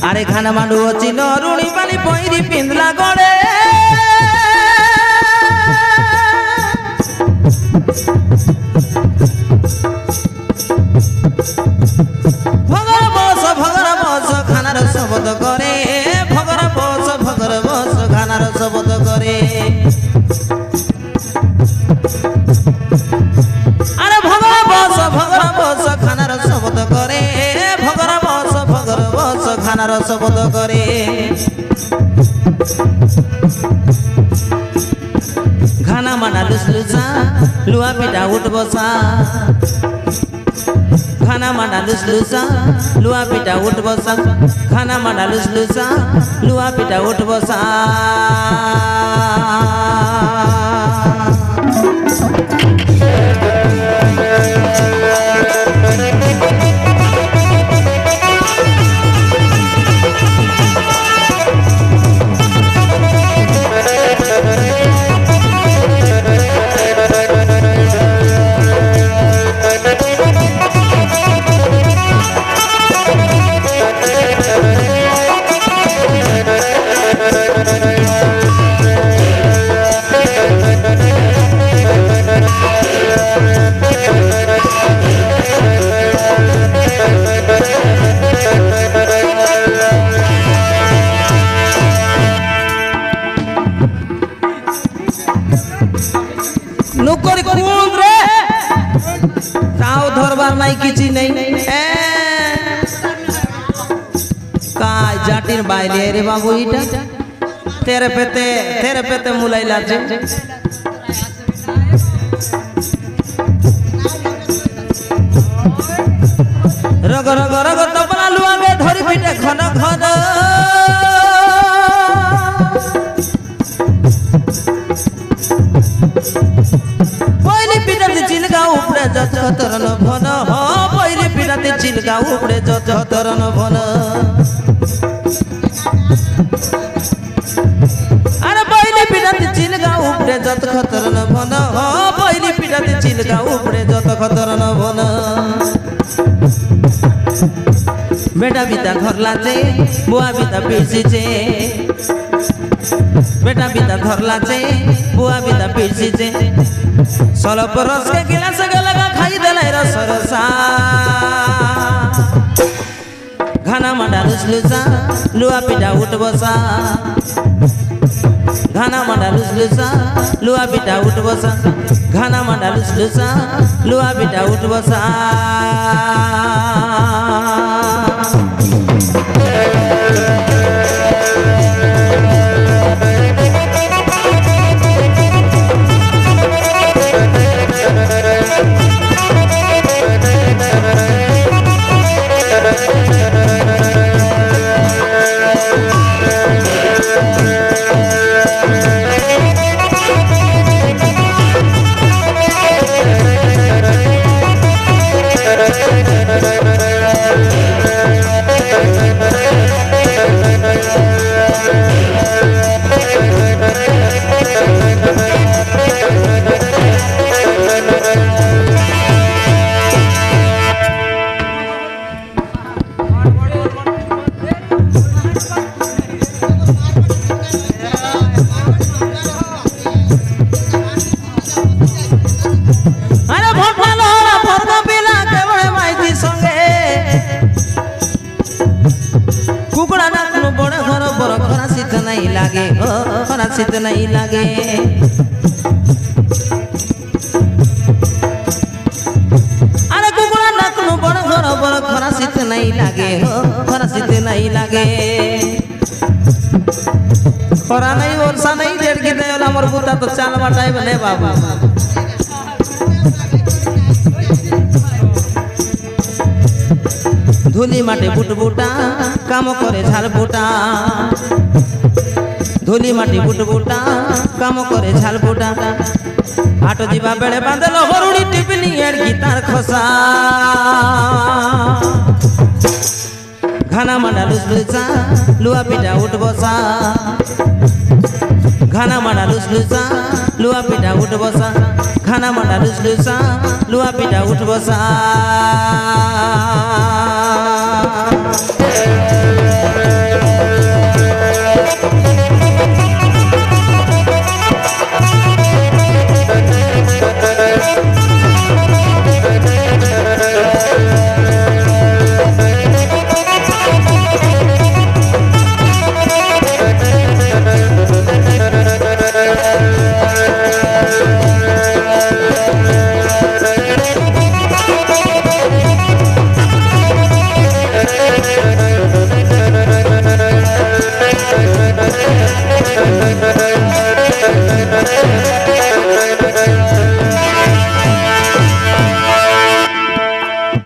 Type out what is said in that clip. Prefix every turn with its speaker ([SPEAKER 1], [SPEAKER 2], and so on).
[SPEAKER 1] अरे खाना मांडू अच्छी रुणी पाली पैरी पिंधला गड़े भगर बस खानार शब्द करे भगर बस खानार शब्द करे अरे भगर बस खानार शब्द करे भगर बस खानार शब्द करे खाना माना लुसलुसा लुआ पिटा उठ बसा खाना माना लुसलुसा लुआ पिटा उठ बसा खाना माना लुसलुसा लुआ पिटा उठ बसा नुकर कूद रे ताऊ धरबार नहीं किसी नहीं का जाटिर बाइले रे बाबू इटा तेरे पेते मुलाई लाजे रग रग रग तबला लुआ के धरी पिटे घन घन पहले पिटाते चिलका उपड़े जतरन भन पहले पिटाते चिलका उपड़े जतरन भन अरे पहले पिटाते चिलका उपड़े जत खतरन भन पहले पिटाते चिलका उपड़े जत खतरन भन बेटा बिता घर लाचे बुआ बिता पिर्सिचे बेटा बिता घर लाचे बुआ बिता पिर्सिचे सलप रस के गिलास लगा खाई देला रस रसा घाना मांडा लुसलुसा लुआ पिटा उठ बसा घाना मांडा लुसलुसा लुआ पिटा उठ बसा घाना मांडा लुसलुसा लुआ पिटा उठ बसा खरासित नहीं लागे अरे कुकुड़ा नाकनु बड़ घर बड़ खरासित नहीं लागे खरासित नहीं लागे खरा नहीं वर्षा नहीं जेड़ की दे हमर बुता तो चाल बाटाई बने बाबा धूली माटे बुटबुटा काम करे झाल बुटा धूली माटी बुटबुटा काम करे झाल बुटा हाट जीवा बेले बांधल हरुड़ी टिपनी एड़ गिटार खसा ঘানা মাডা লুসলুসা লুয়া পিঠা উঠ বসা ঘানা মাডা লুসলুসা লুয়া পিঠা উঠ বসা ঘানা মাডা লুসলুসা লুয়া পিঠা উঠ বসা